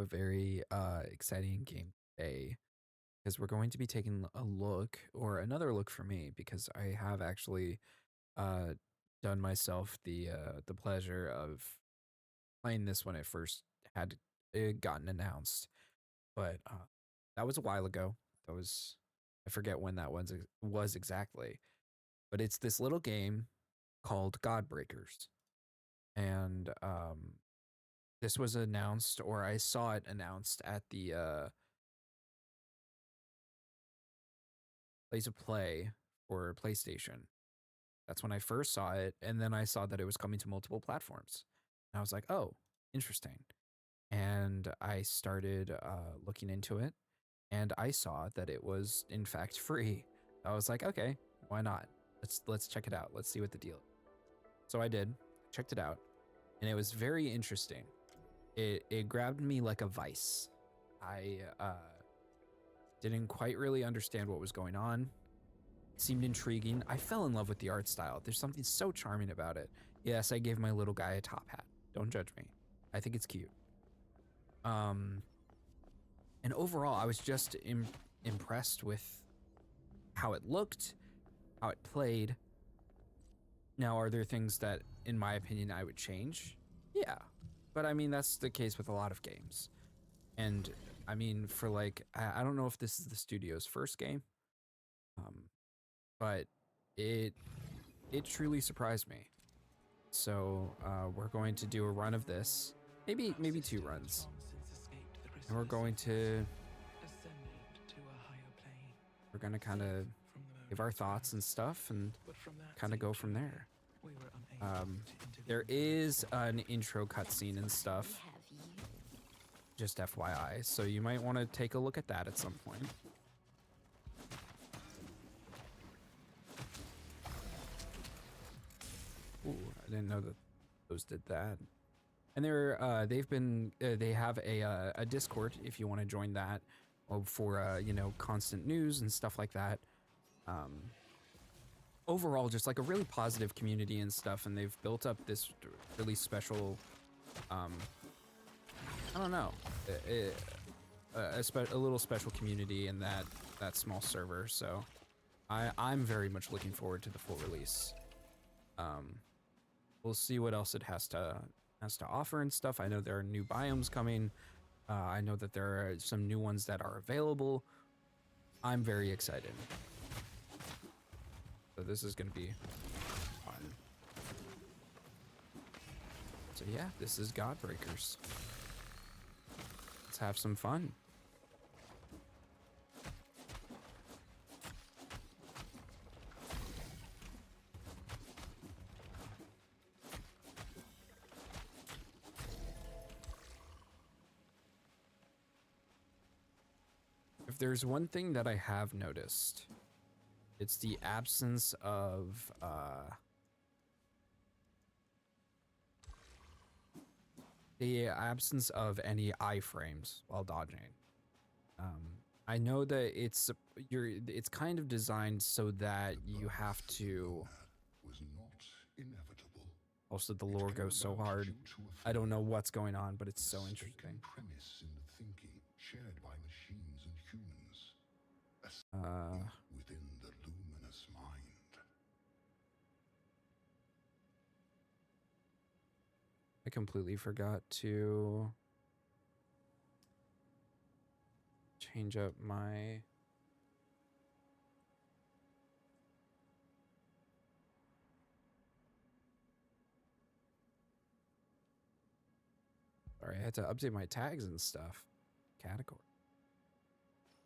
very exciting game today because we're going to be taking a look, or another look for me, because I have actually uh, done myself the pleasure of playing this when it first had it gotten announced. But that was a while ago. That was, I forget when that was exactly. But it's this little game called Godbreakers, and this was announced, or I saw it announced at the place of play for PlayStation. That's when I first saw it, and then I saw that it was coming to multiple platforms. And I was like, oh, interesting. And I started looking into it, and I saw that it was in fact free. I was like, okay, why not? Let's check it out. Let's see what the deal is. So I did, checked it out, and it was very interesting. It grabbed me like a vice. I didn't quite really understand what was going on. It seemed intriguing. I fell in love with the art style. There's something so charming about it. Yes, I gave my little guy a top hat. Don't judge me. I think it's cute. And overall, I was just impressed with how it looked, how it played. Now, are there things that, in my opinion, I would change? Yeah. But I mean, that's the case with a lot of games. And I mean, for like, I don't know if this is the studio's first game, but it truly surprised me. So we're going to do a run of this, maybe 2 runs, and we're going to kind of give our thoughts and stuff, and kind of go from there. There is an intro cutscene and stuff, just FYI, so you might want to take a look at that at some point. Ooh, I didn't know that those did that. And they have a Discord if you want to join that, for you know, constant news and stuff like that. Overall, just like a really positive community and stuff, and they've built up this really special, I don't know, a little special community in that small server. So I'm very much looking forward to the full release. We'll see what else it has to offer and stuff. I know there are new biomes coming. I know that there are some new ones that are available. I'm very excited. So this is going to be fun. So yeah, this is Godbreakers. Let's have some fun. If there's one thing that I have noticed, it's the absence of any iframes while dodging. I know that it's kind of designed so that you have to. Also, the lore goes so hard. I don't know what's going on, but it's so interesting. Premise in the thinking shared by machines and humans, within the luminous mind. I completely forgot to change up my. Sorry, I had to update my tags and stuff. Category.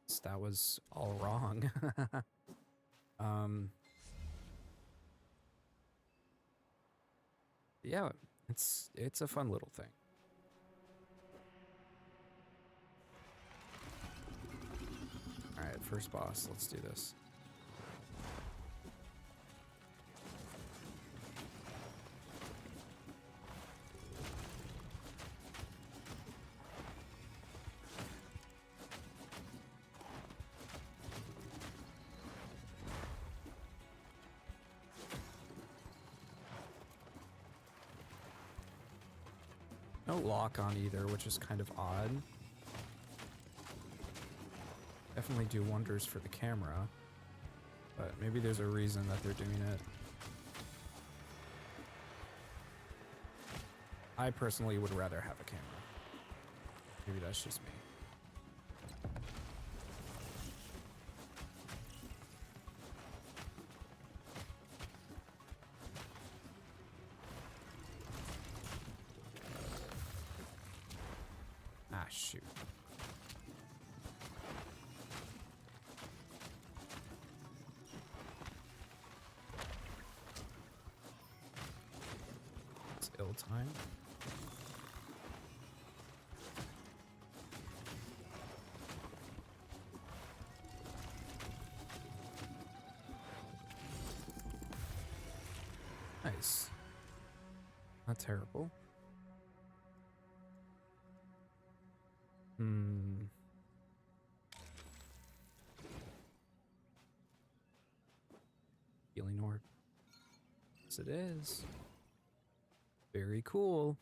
So that was all wrong. Yeah, it's a fun little thing. All right, first boss. Let's do this. No lock on either, which is kind of odd. definitely do wonders for the camera, but maybe there's a reason that they're doing it. I personally would rather have a camera. Maybe that's just me. Ah, shoot. It's ill-timed. Nice. Not terrible. Healing orb. Yes, it is. Very cool.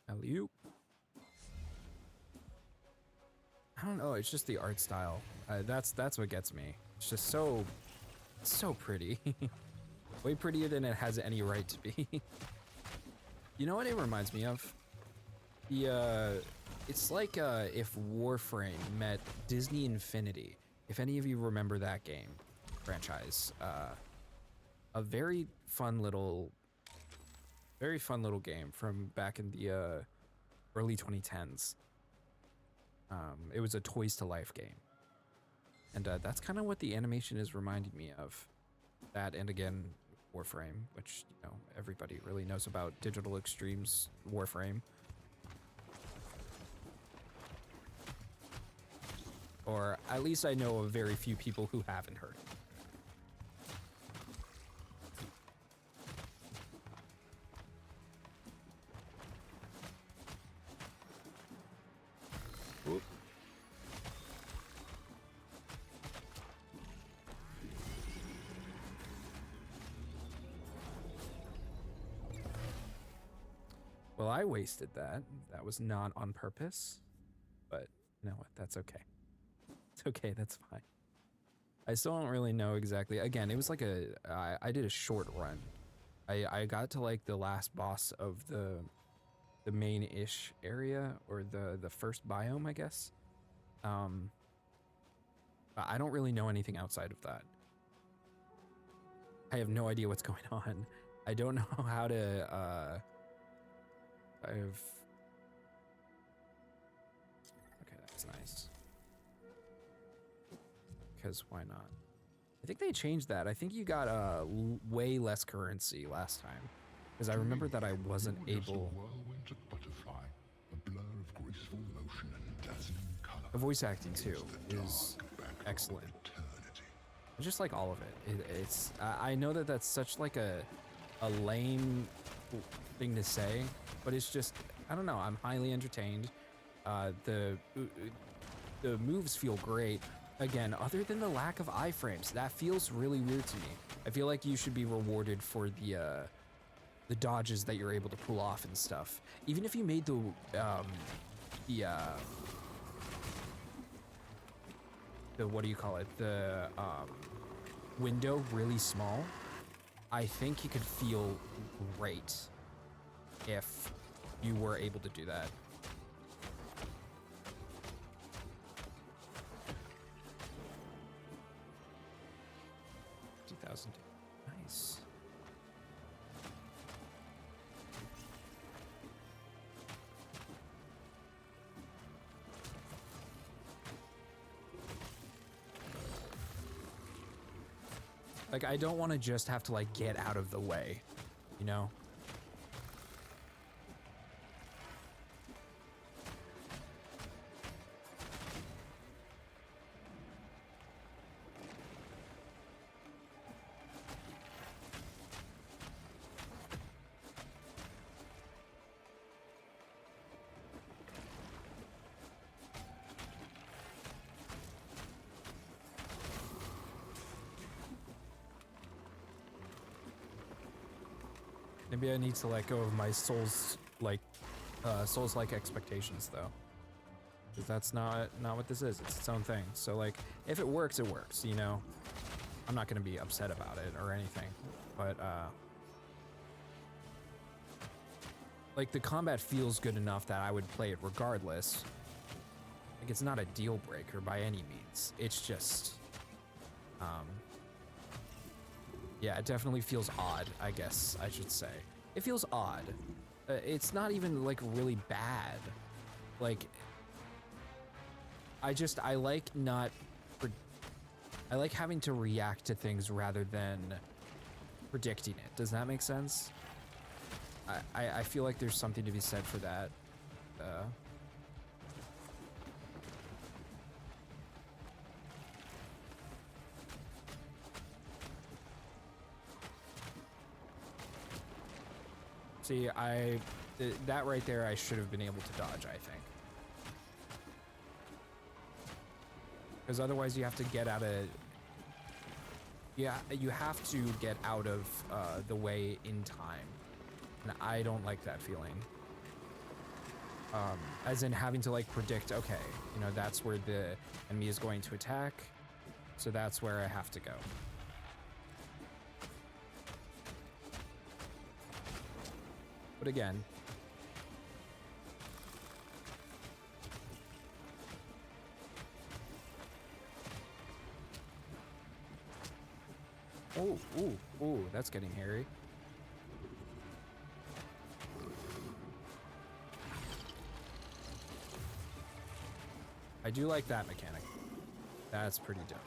Alley-oop. I don't know. It's just the art style. That's what gets me. It's just so pretty. Way prettier than it has any right to be. You know what it reminds me of? It's like if Warframe met Disney Infinity. If any of you remember that game franchise, a very fun little game from back in the early 2010s. It was a Toys to Life game, and that's kind of what the animation is reminding me of. That, and again, Warframe, which, you know, everybody really knows about. Digital Extremes Warframe. Or at least I know of very few people who haven't heard. Oop. Well, I wasted that. That was not on purpose, but you know what? That's okay. It's okay. That's fine. I still don't really know exactly. Again, it was like I did a short run. I got to like the last boss of the main-ish area, or the first biome, I guess. I don't really know anything outside of that. I have no idea what's going on. I don't know how to okay, that's nice. Because why not? I think they changed that. I think you got way less currency last time, because I remember that I wasn't able. The voice acting too is excellent. I just like all of it. It's I know that that's such like a lame thing to say, but it's just, I don't know. I'm highly entertained. The moves feel great. Again, other than the lack of iframes, that feels really weird to me. I feel like you should be rewarded for the dodges that you're able to pull off and stuff. Even if you made the what do you call it? The window really small, I think you could feel great if you were able to do that. Nice. Like, I don't want to just have to like get out of the way, you know? Maybe I need to let go of my Souls-like expectations, though. because that's not what this is. It's its own thing. So like, if it works, it works, you know? I'm not gonna be upset about it or anything, but like the combat feels good enough that I would play it regardless. Like it's not a deal breaker by any means. It's just, yeah, it definitely feels odd, I guess I should say. It feels odd. It's not even like really bad. Like, I like not, I like having to react to things rather than predicting it. Does that make sense? I feel like there's something to be said for that. See, that right there, I should have been able to dodge, I think. Because otherwise you have to get out of, yeah, you have to get out of the way in time. And I don't like that feeling. As in having to like predict, okay, you know, that's where the enemy is going to attack. So that's where I have to go. But again, oh, ooh, that's getting hairy. I do like that mechanic. That's pretty dope.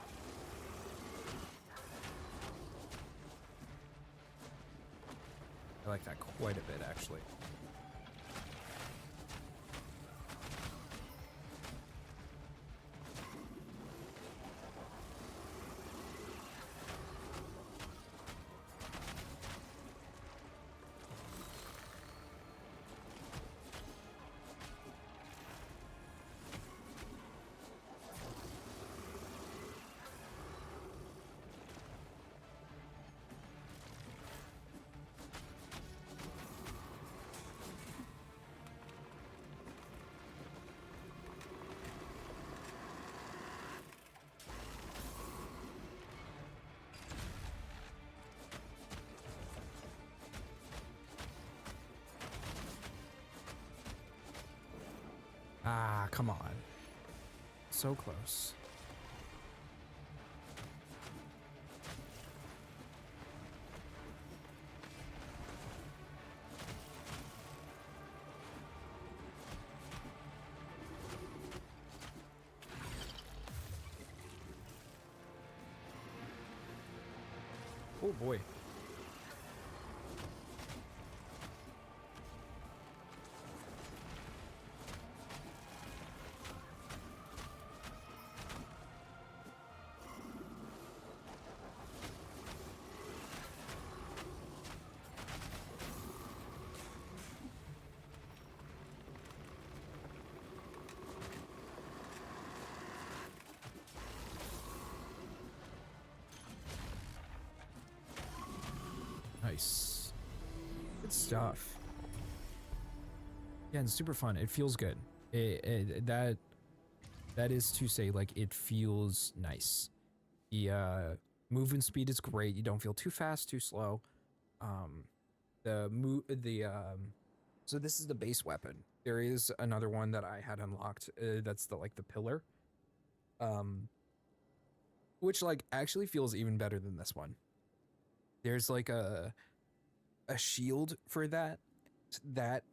I like that quite a bit, actually. Ah, come on. So close. Oh boy. Nice. Good stuff. Yeah, and super fun. It feels good. That is to say, like, it feels nice. The movement speed is great. You don't feel too fast, too slow. So this is the base weapon. There is another one that I had unlocked. That's the pillar. Which like actually feels even better than this one. There's like a shield for that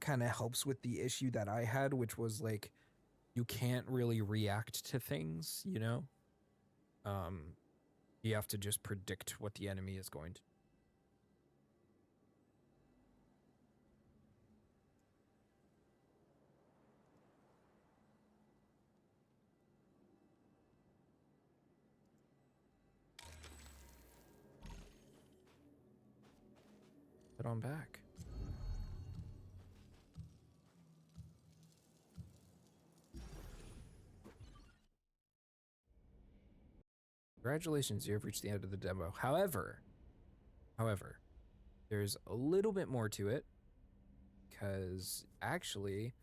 kind of helps with the issue that I had, which was like you can't really react to things, you know? You have to just predict what the enemy is going to. Put on back. Congratulations, you have reached the end of the demo. However, there's a little bit more to it because actually,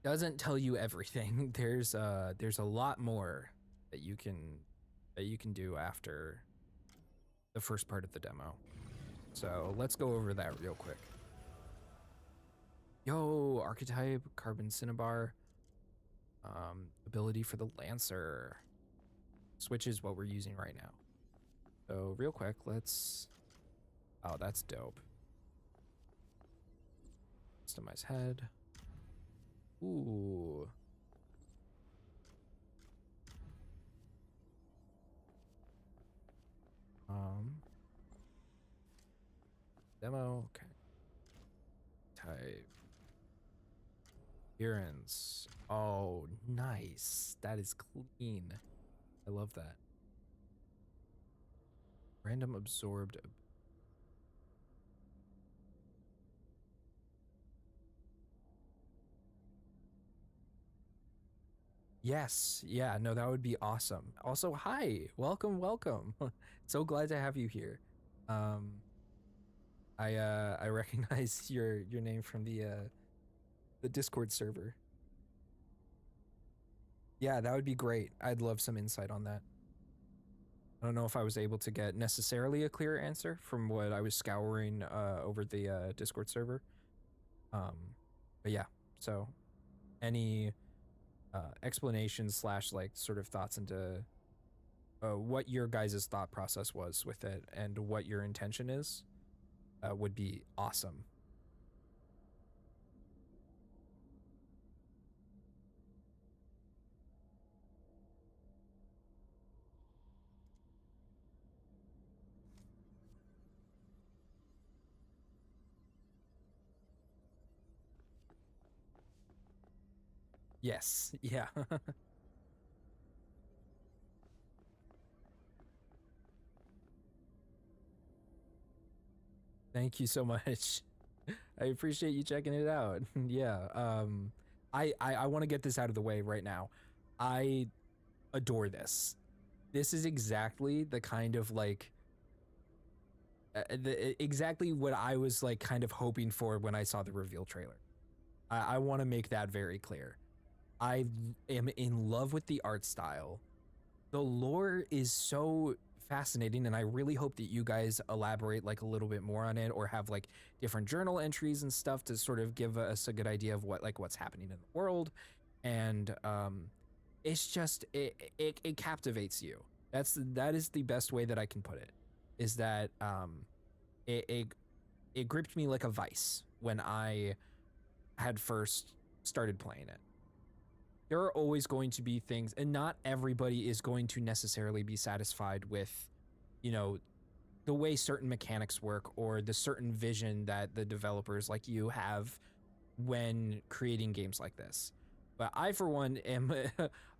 doesn't tell you everything. There's a lot more that you can do after the first part of the demo. So let's go over that real quick. Yo, archetype, carbon cinnabar, ability for the Lancer. Switch is what we're using right now. So real quick, let's, oh, that's dope. Customize head. Ooh. Demo, okay. Type. Appearance. Oh, nice. That is clean. I love that. Random absorbed. Yes. Yeah, no, that would be awesome. Also, hi. Welcome, welcome. So glad to have you here. I recognize your name from the Discord server. Yeah, that would be great. I'd love some insight on that. I don't know if I was able to get necessarily a clear answer from what I was scouring over the Discord server. But yeah, so any explanations slash like sort of thoughts into what your guys' thought process was with it and what your intention is would be awesome. Yes, yeah. Thank you so much. I appreciate you checking it out. Yeah. I want to get this out of the way right now. I adore this. This is exactly the kind of like exactly what I was like kind of hoping for when I saw the reveal trailer. I want to make that very clear. I am in love with the art style. The lore is so fascinating, and I really hope that you guys elaborate like a little bit more on it, or have like different journal entries and stuff to sort of give us a good idea of what's happening in the world. And it's just it captivates you. That is the best way that I can put it. Is that it it gripped me like a vice when I had first started playing it. There are always going to be things, and not everybody is going to necessarily be satisfied with, you know, the way certain mechanics work or the certain vision that the developers like you have when creating games like this. But I, for one, am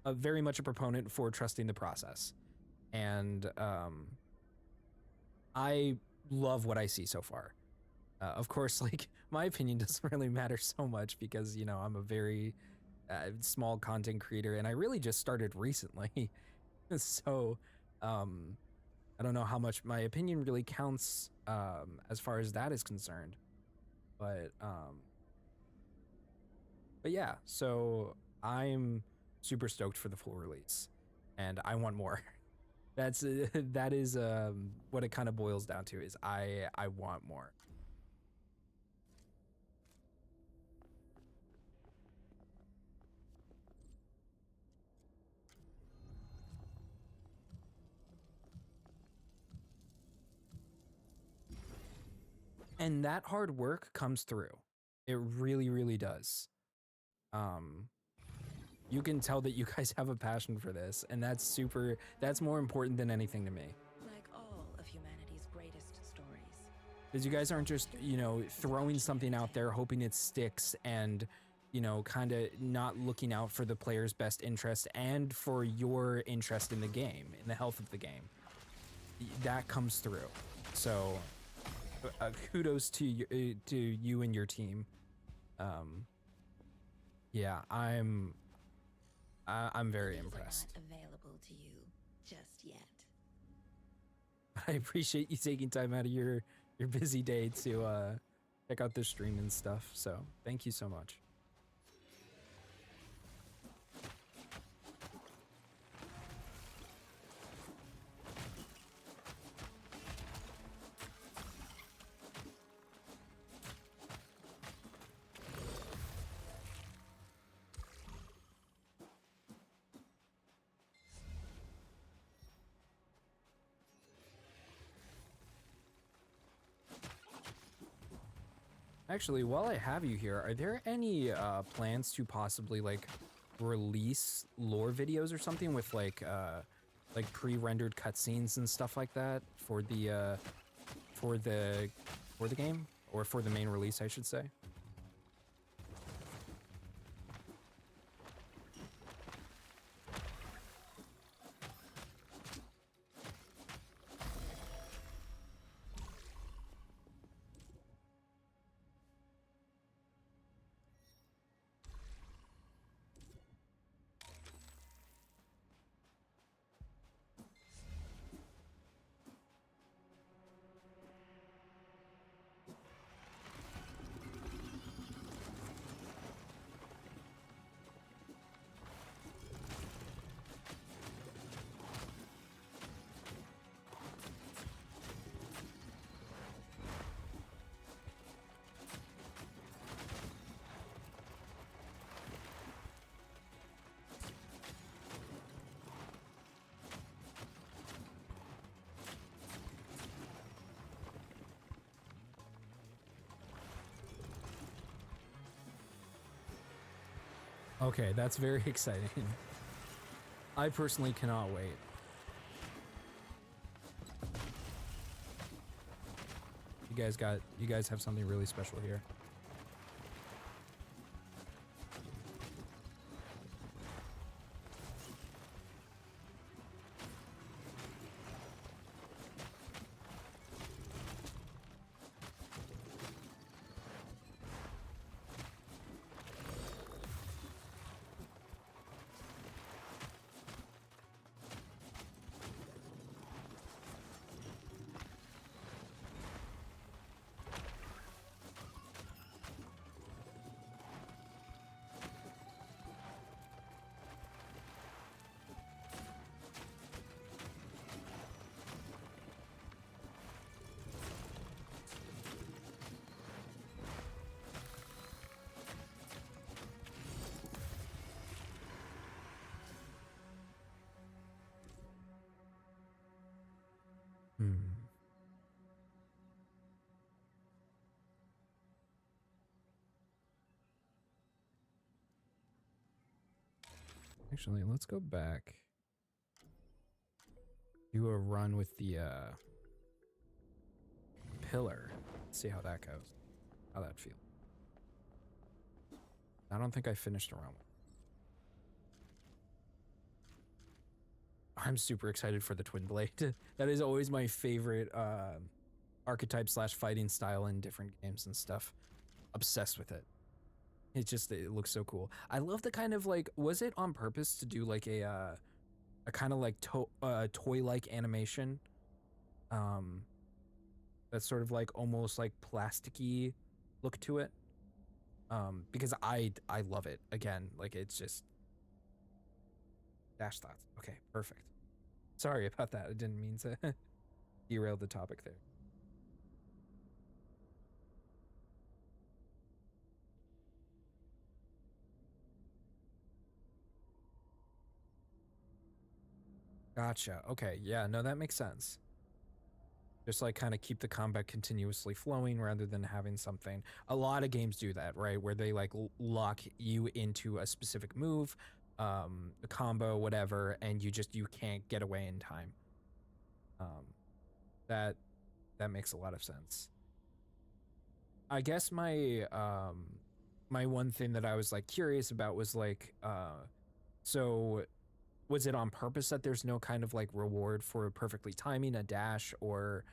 a very much a proponent for trusting the process. And I love what I see so far. Of course, like, my opinion doesn't really matter so much because, you know, I'm a very small content creator and I really just started recently. So I don't know how much my opinion really counts as far as that is concerned. But yeah, so I'm super stoked for the full release and I want more. That's that is what it kind of boils down to, is I want more. And that hard work comes through. It really, really does. You can tell that you guys have a passion for this, and that's more important than anything to me. Like all of humanity's greatest stories. Because you guys aren't just, you know, throwing something out there hoping it sticks and, you know, kind of not looking out for the player's best interest and for your interest in the game, in the health of the game. That comes through. So kudos to you and your team. Yeah, I'm very impressed. Not available to you just yet. I appreciate you taking time out of your busy day to check out this stream and stuff. So thank you so much. Actually, while I have you here, are there any plans to possibly like release lore videos or something with like pre-rendered cutscenes and stuff like that for the for the game, or for the main release, I should say? Okay, that's very exciting. I personally cannot wait. You guys have something really special here. Hmm. Actually, let's go back. Do a run with the pillar. See how that goes. How that feels. I don't think I finished the run. I'm super excited for the Twin Blade. That is always my favorite archetype slash fighting style in different games and stuff. Obsessed with it. It looks so cool. I love the kind of like, was it on purpose to do like a kind of like toy-like animation? That's sort of like almost like plasticky look to it. Because I love it. Again, like it's just dash thoughts. Okay, perfect. Sorry about that. I didn't mean to derail the topic there. Gotcha. Okay, yeah, no, that makes sense. Just like kind of keep the combat continuously flowing rather than having something. A lot of games do that, right? Where they like lock you into a specific move, a combo, whatever, and you can't get away in time. That makes a lot of sense. I guess my my one thing that I was like curious about was like so was it on purpose that there's no kind of like reward for perfectly timing a dash, or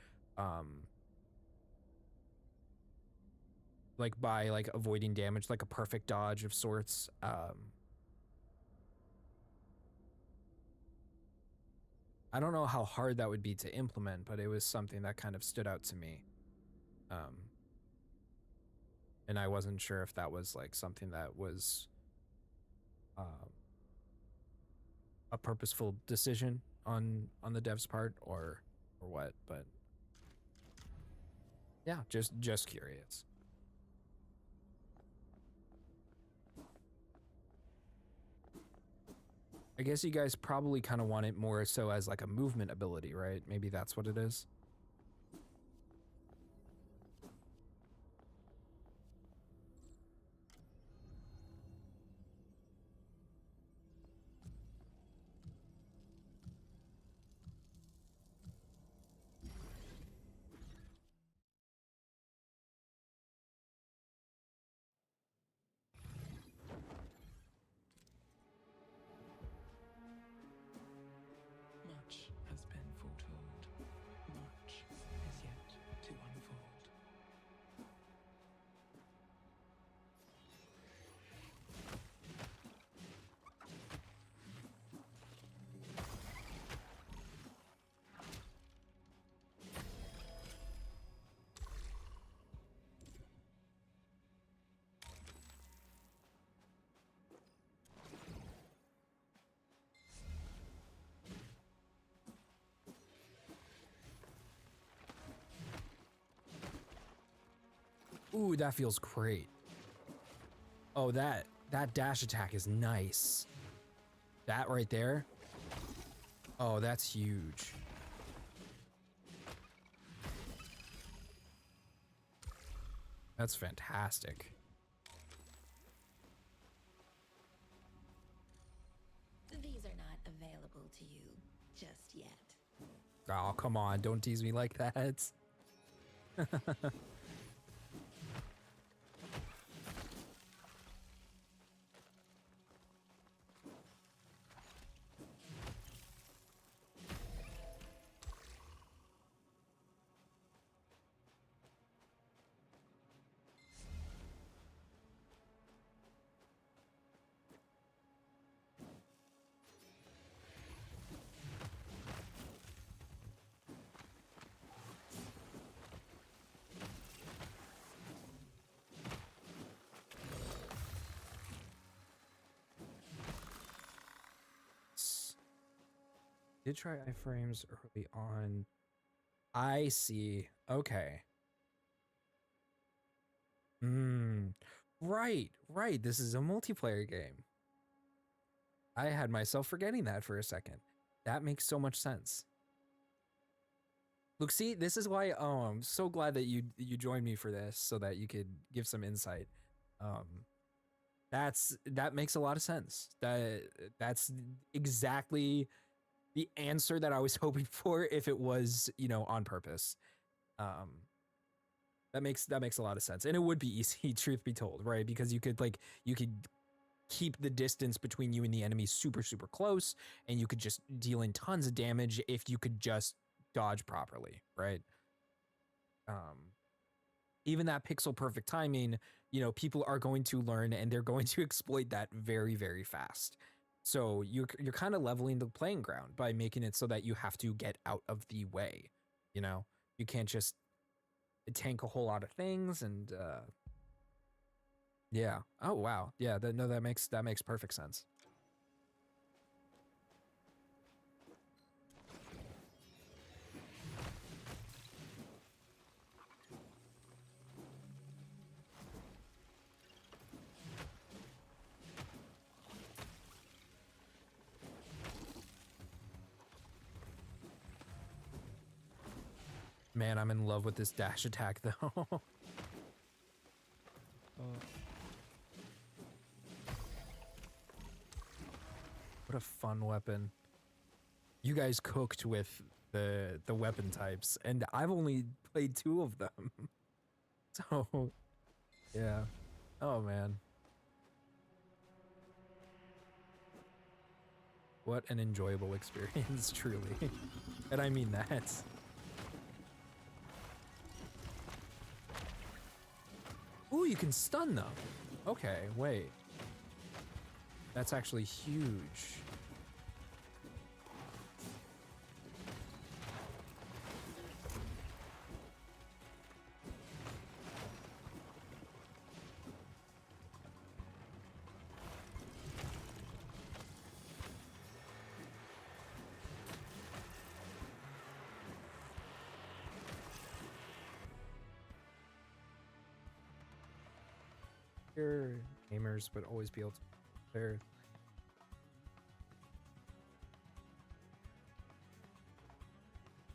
like by like avoiding damage, like a perfect dodge of sorts? I don't know how hard that would be to implement, but it was something that kind of stood out to me. And I wasn't sure if that was like something that was a purposeful decision on the dev's part, or what, but yeah, just curious. I guess you guys probably kind of want it more so as like a movement ability, right? Maybe that's what it is. Ooh, that feels great. Oh, that dash attack is nice. That right there. Oh, that's huge. That's fantastic. These are not available to you just yet. Oh, come on. Don't tease me like that. Did try iframes early on. I see. Okay. Right, right. This is a multiplayer game. I had myself forgetting that for a second. That makes so much sense. Look, see, this is why I'm so glad that you joined me for this so that you could give some insight. That makes a lot of sense. That's exactly the answer that I was hoping for if it was, you know, on purpose. That makes a lot of sense. And it would be easy, truth be told, right? Because you could keep the distance between you and the enemy super, super close, and you could just deal in tons of damage if you could just dodge properly, right? Even that pixel perfect timing, you know, people are going to learn and they're going to exploit that very, very fast. So you're kind of leveling the playing ground by making it so that you have to get out of the way. You know, you can't just tank a whole lot of things and yeah. Oh wow. Yeah. No, that makes perfect sense. Man, I'm in love with this dash attack though. What a fun weapon. You guys cooked with the weapon types, and I've only played 2 of them. So, yeah. Oh man. What an enjoyable experience, truly. And I mean that. Ooh, you can stun them. Okay, wait. That's actually huge. Your gamers would always be able to play.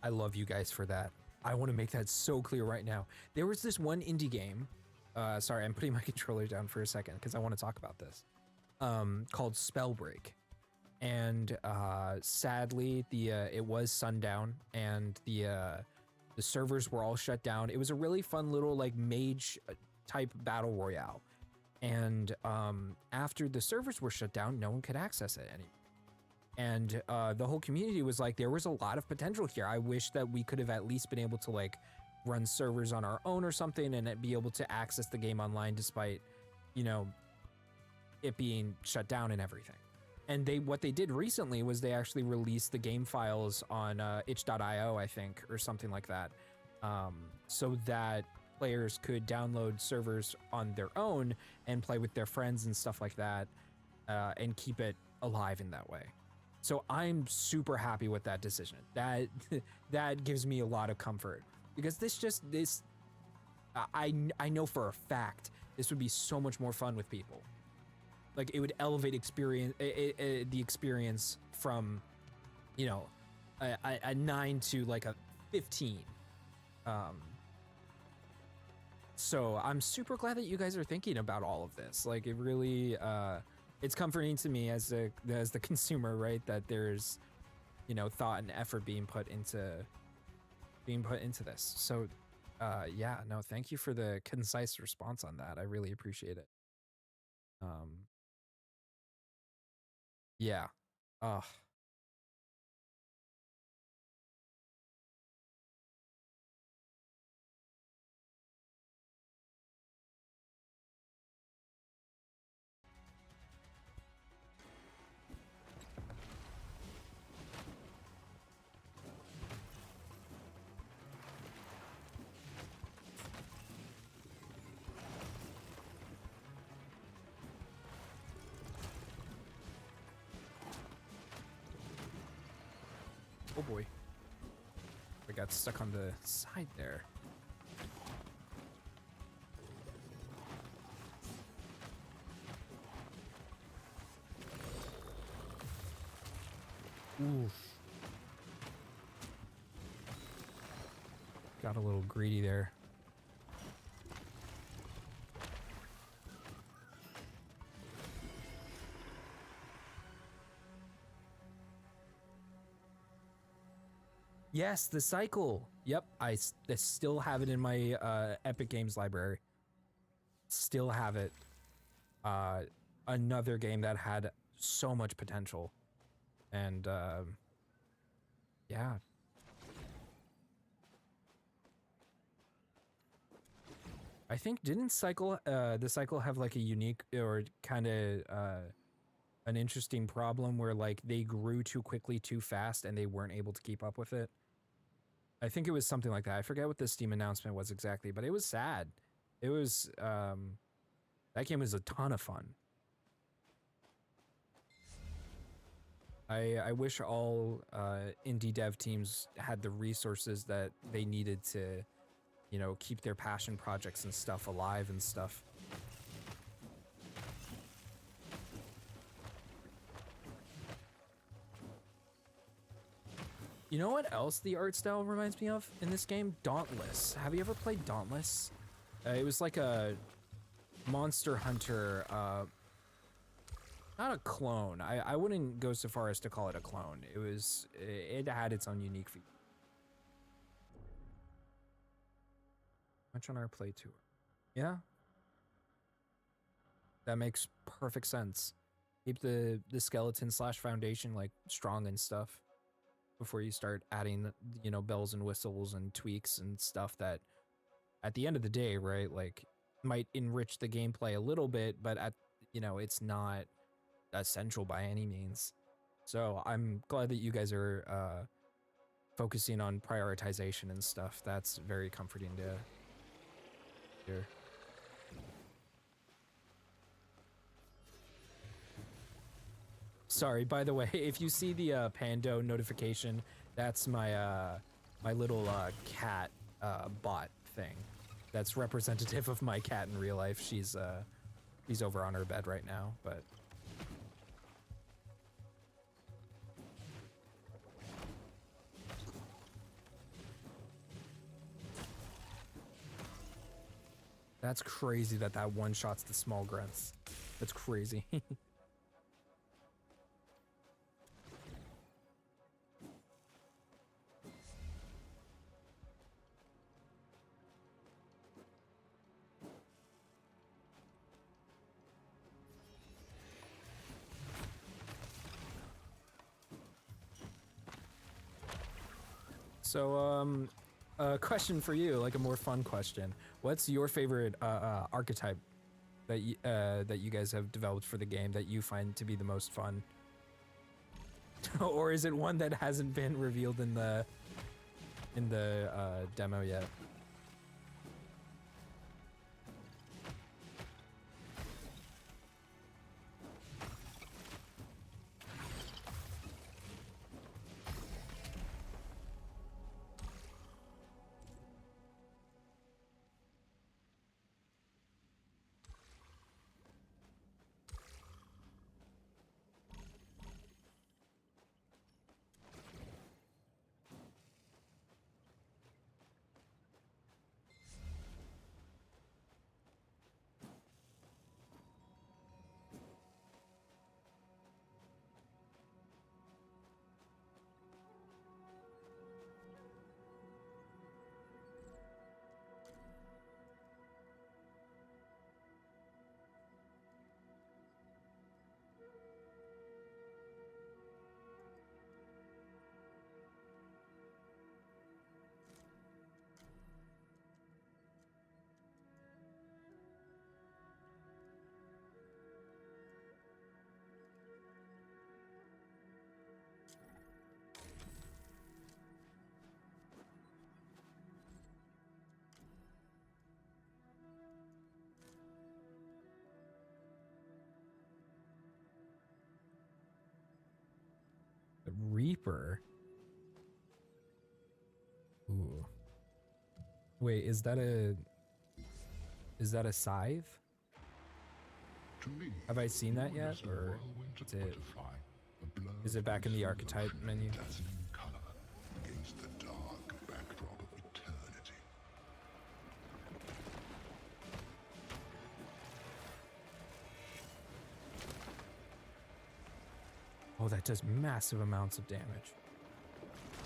I love you guys for that. I want to make that so clear right now. There was this one indie game. Sorry, I'm putting my controller down for a second because I want to talk about this. Called Spellbreak, and sadly, it was sundown, and the servers were all shut down. It was a really fun little like mage type battle royale, and after the servers were shut down, no one could access it anymore. And the whole community was like, there was a lot of potential here. I wish that we could have at least been able to like run servers on our own or something and be able to access the game online despite, you know, it being shut down and everything. And what they did recently was they actually released the game files on itch.io, I think, or something like that, so that players could download servers on their own and play with their friends and stuff like that, and keep it alive in that way. So I'm super happy with that decision. That gives me a lot of comfort, because this I know for a fact this would be so much more fun with people. Like it would elevate the experience from, you know, a 9 to like a 15. So I'm super glad that you guys are thinking about all of this. Like it really, it's comforting to me as the consumer, right? That there's, you know, thought and effort being put into this. So, yeah, no, thank you for the concise response on that. I really appreciate it. Yeah. Oh, oh boy. I got stuck on the side there. Oof. Got a little greedy there. Yes, the cycle. Yep, I still have it in my Epic Games library. Still have it. Another game that had so much potential. And yeah. I think didn't the cycle have like a unique or kind of an interesting problem where like they grew too quickly too fast and they weren't able to keep up with it. I think it was something like that. I forget what the Steam announcement was exactly, but it was sad. It was that game was a ton of fun. I wish all indie dev teams had the resources that they needed to, you know, keep their passion projects and stuff alive and stuff. You know what else the art style reminds me of in this game? Dauntless. Have you ever played Dauntless? It was like a Monster Hunter, not a clone. I wouldn't go so far as to call it a clone. It had its own unique feature. Much on our play tour. Yeah. That makes perfect sense. Keep the skeleton / foundation like strong and stuff before you start adding, you know, bells and whistles and tweaks and stuff that at the end of the day, right, like might enrich the gameplay a little bit, but you know, it's not essential by any means. So I'm glad that you guys are focusing on prioritization and stuff. That's very comforting to hear. Sorry, by the way, if you see the Pando notification, that's my my little cat bot thing. That's representative of my cat in real life. She's over on her bed right now, but that's crazy that one shots the small grunts. That's crazy. So, a question for you, like a more fun question. What's your favorite archetype that you guys have developed for the game that you find to be the most fun? Or is it one that hasn't been revealed in the demo yet? Reaper. Ooh. Wait, is that a scythe? To me, Have I seen that you yet, witness a or whirlwind is it butterfly, a blur is it back in the graceful archetype motion menu? and dazzling color against the dark backdrop of eternity. Oh, that does massive amounts of damage.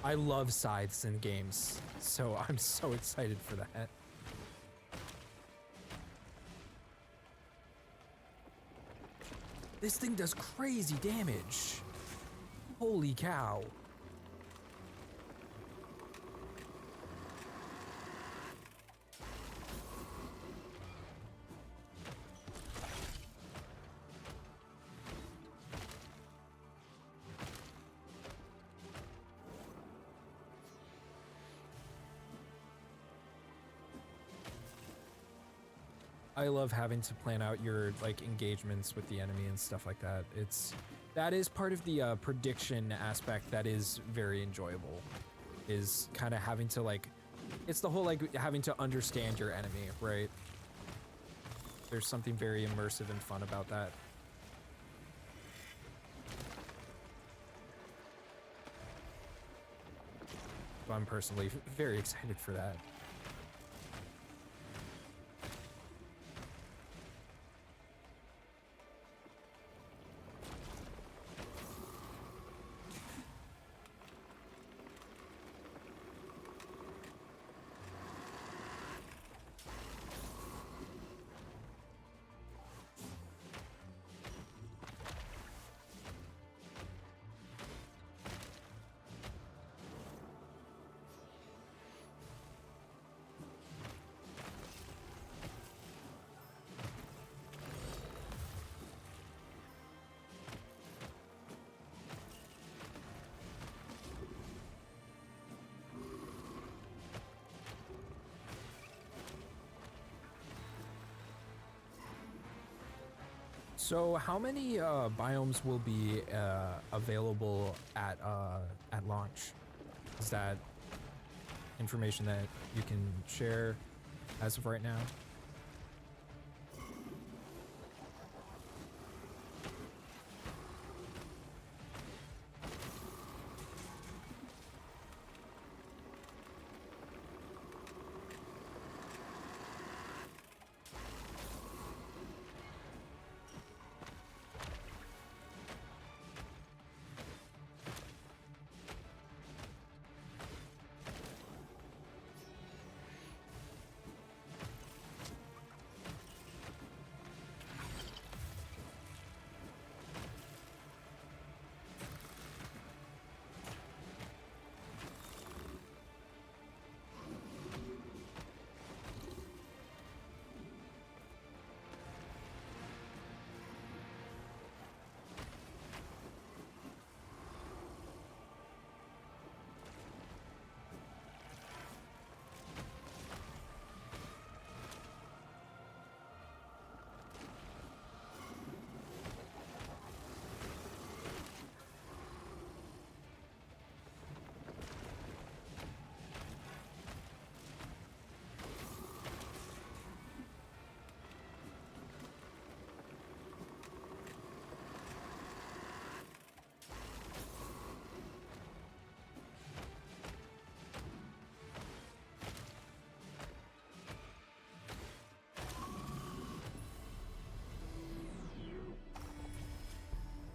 I love scythes in games, so I'm so excited for that. This thing does crazy damage. Holy cow. I love having to plan out your like engagements with the enemy and stuff like that. That is part of the prediction aspect that is very enjoyable. Is kind of having to like, it's the whole like having to understand your enemy, right? There's something very immersive and fun about that. So I'm personally very excited for that. So how many biomes will be available at launch? Is that information that you can share as of right now?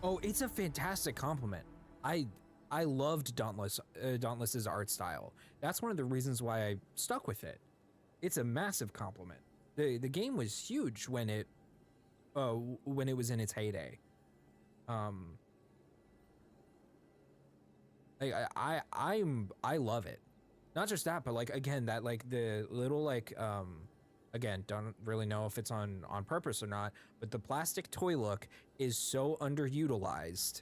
Oh, it's a fantastic compliment. I loved Dauntless's art style. That's one of the reasons why I stuck with it. It's a massive compliment. The game was huge when it was in its heyday. Like I love it. Not just that, but like again that like the little like again, don't really know if it's on purpose or not, but the plastic toy look is so underutilized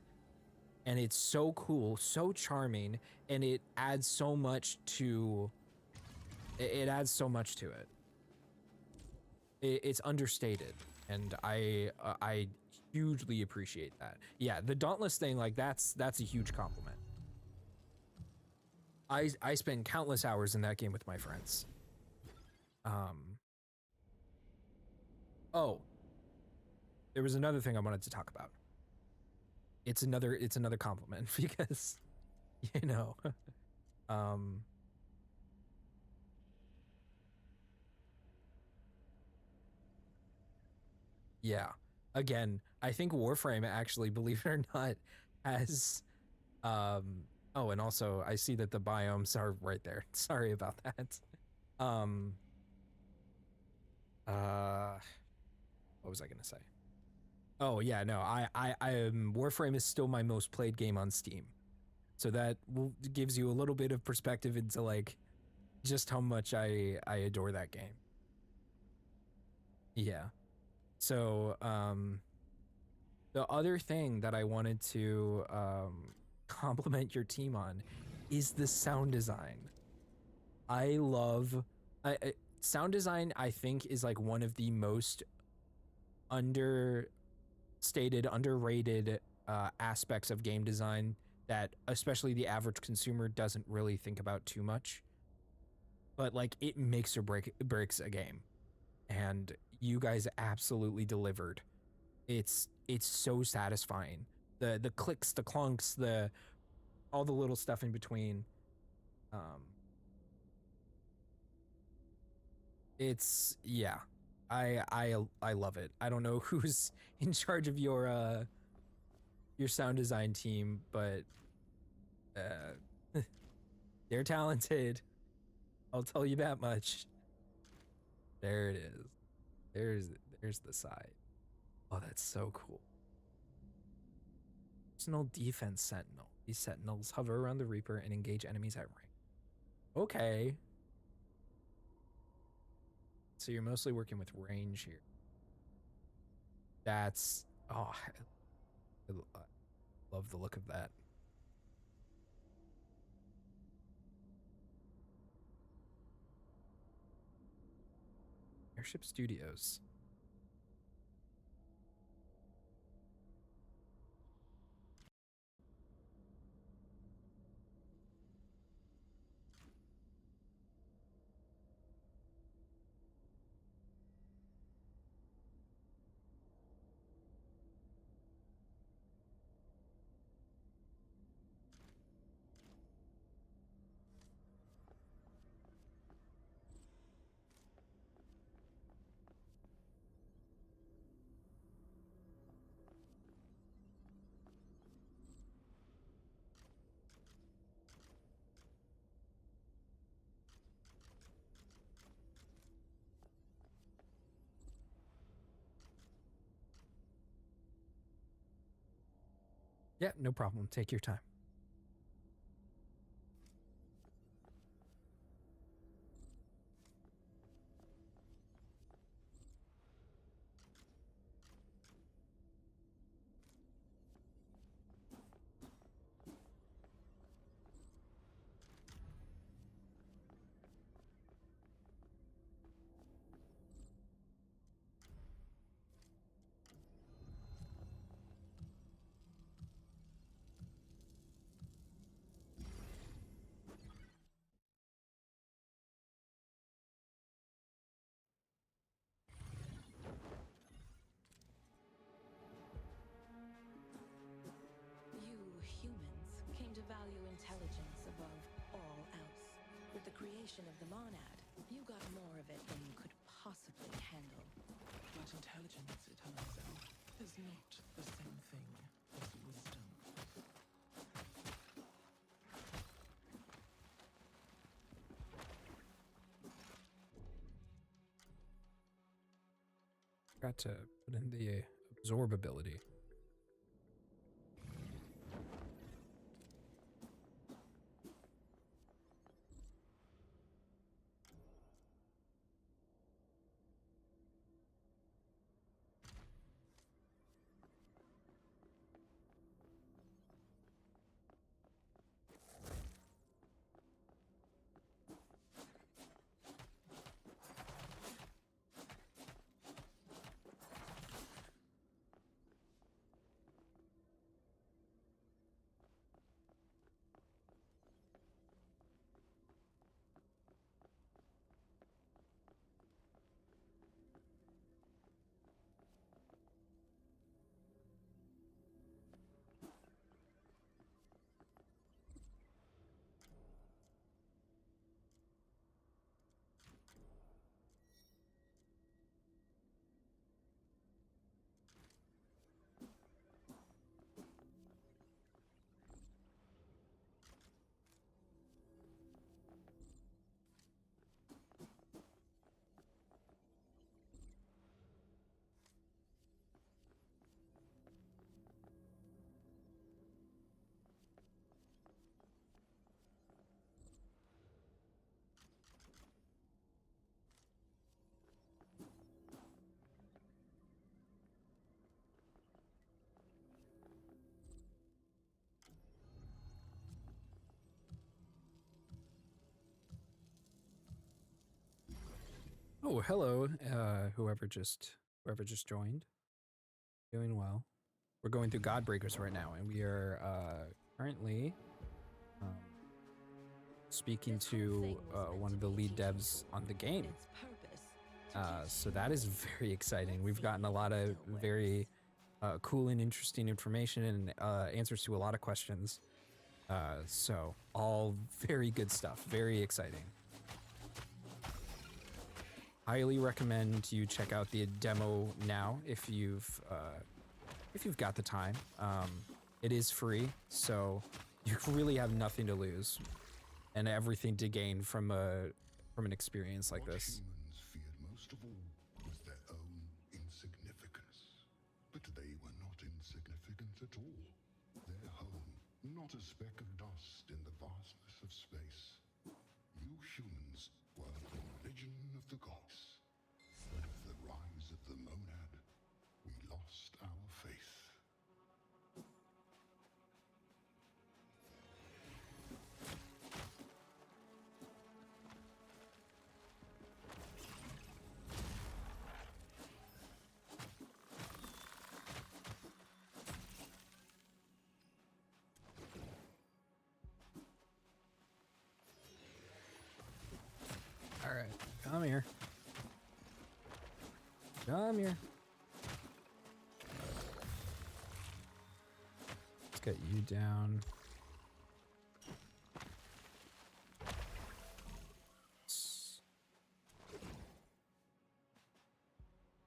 and it's so cool, so charming, and it adds so much to it adds so much to it. It's understated, and I hugely appreciate that. Yeah, the Dauntless thing, like that's a huge compliment. I spend countless hours in that game with my friends. Oh, there was another thing I wanted to talk about. It's another compliment because, you know, yeah. Again, I think Warframe actually, believe it or not, has oh, and also I see that the biomes are right there. Sorry about that. What was I gonna say? Oh yeah, no, I Warframe is still my most played game on Steam. So that gives you a little bit of perspective into like just how much I adore that game. Yeah. So the other thing that I wanted to compliment your team on is the sound design. I love sound design. I think is like one of the most understated, underrated aspects of game design that especially the average consumer doesn't really think about too much. But like it makes or breaks a game, and you guys absolutely delivered. It's so satisfying. The clicks, the clunks, the all the little stuff in between. Um, it's yeah, I love it. I don't know who's in charge of your sound design team, but they're talented. I'll tell you that much. There it is. There's there's the side. Oh, that's so cool. Personal defense sentinel. These sentinels hover around the Reaper and engage enemies at range. Okay. So you're mostly working with range here. That's oh, I love the look of that. Airship Studios. Yeah, no problem. Take your time. You humans came to value intelligence above all else. With the creation of the monad, you got more of it than you could possibly handle. But intelligence, it turns out, is not the same thing as wisdom. Got to put in the absorb ability. Oh, hello, whoever just joined. Doing well. We're going through Godbreakers right now, and we are currently um, speaking This whole to thing was meant one to of the be a lead teaching devs on the game. Its purpose to teach So that is very exciting. We've gotten a lot of very cool and interesting information and answers to a lot of questions. So all very good stuff. Very exciting. Highly recommend you check out the demo now if you've got the time. It is free, so you really have nothing to lose and everything to gain from an experience like What this. humans feared most of all was their own insignificance. But they were not insignificant at all. Their home, not a speck of dust in the vastness of space. You humans were the religion of the gods. But with the rise of the monad, we lost our faith. All right, come here. Come here. Let's get you down.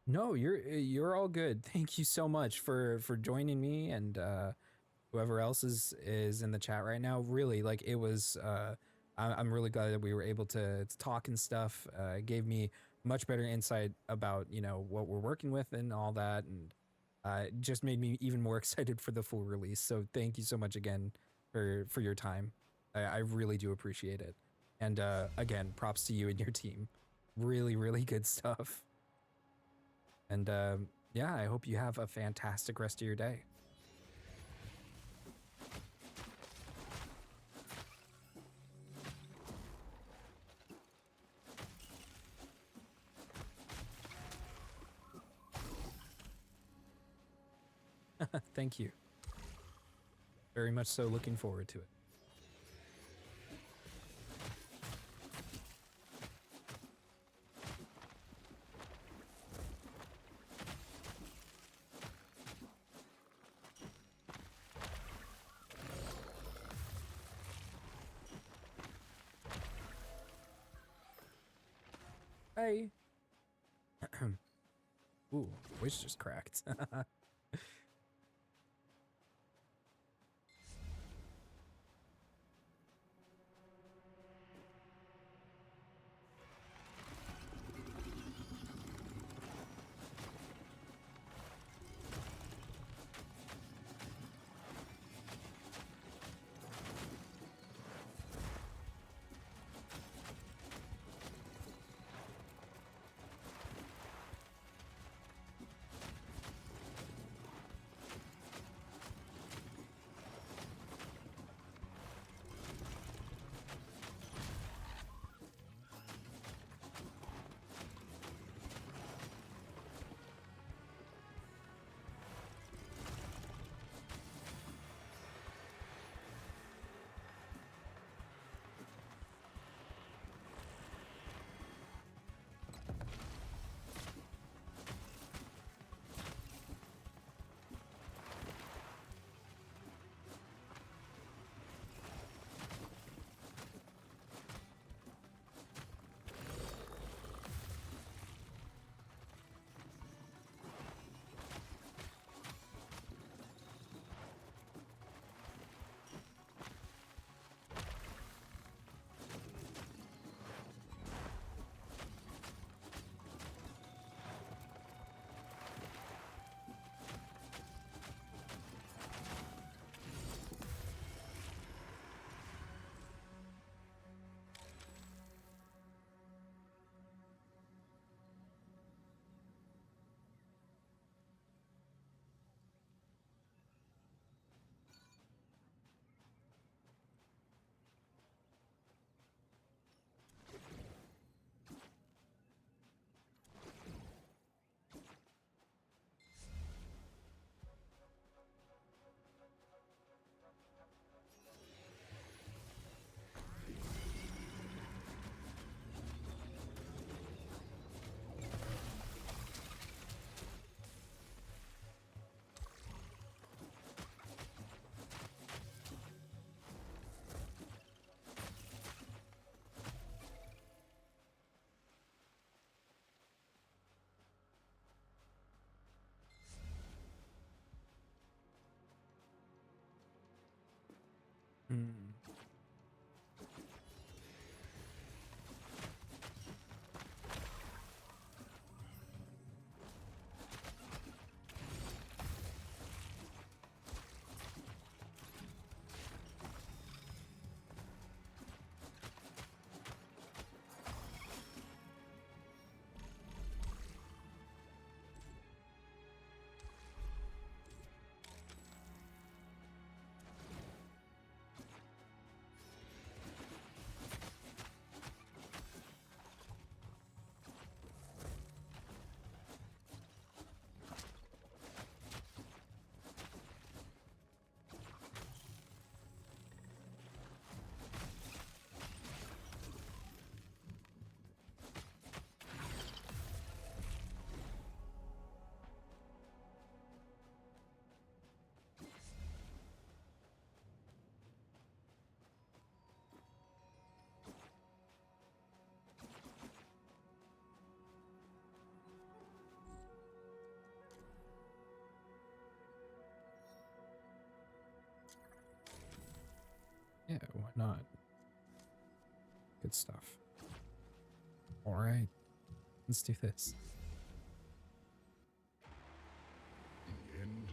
No, you're all good. Thank you so much for joining me and whoever else is in the chat right now. Really, like it was. I'm really glad that we were able to talk and stuff. It gave me much better insight about what we're working with and all that, and it just made me even more excited for the full release. So thank you so much again for your time. I really do appreciate it. And again, props to you and your team. Really, really good stuff. And yeah, I hope you have a fantastic rest of your day. Thank you. Very much so looking forward to it. Hey. Ooh, voice just cracked. Mm. Yeah, why not? Good stuff. All right, let's do this. In the end,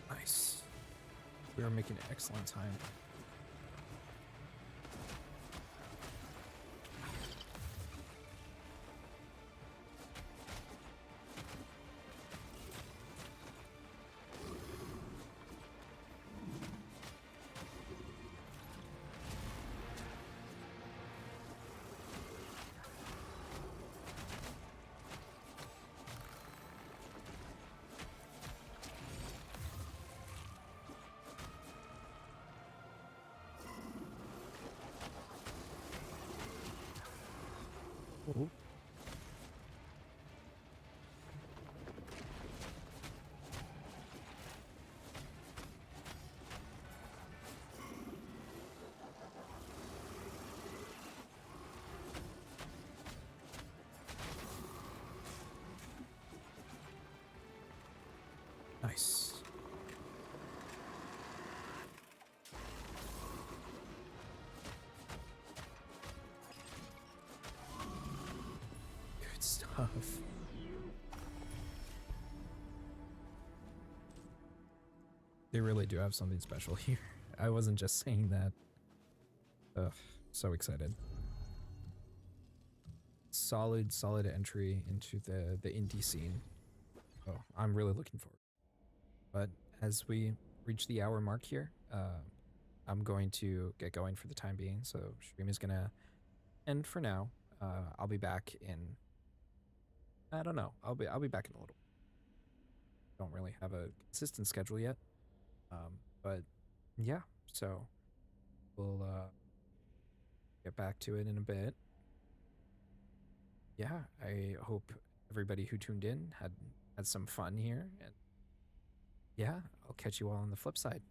Nice. We are making excellent time. Ooh. rough. They really do have something special here. I wasn't just saying that. Ugh, so excited. Solid entry into the indie scene. Oh, I'm really looking forward. But as we reach the hour mark here, I'm going to get going for the time being. So stream is gonna end for now. I'll be back in. I don't know. I'll be back in a little. Don't really have a consistent schedule yet. But yeah. So we'll get back to it in a bit. Yeah, I hope everybody who tuned in had some fun here, and yeah, I'll catch you all on the flip side.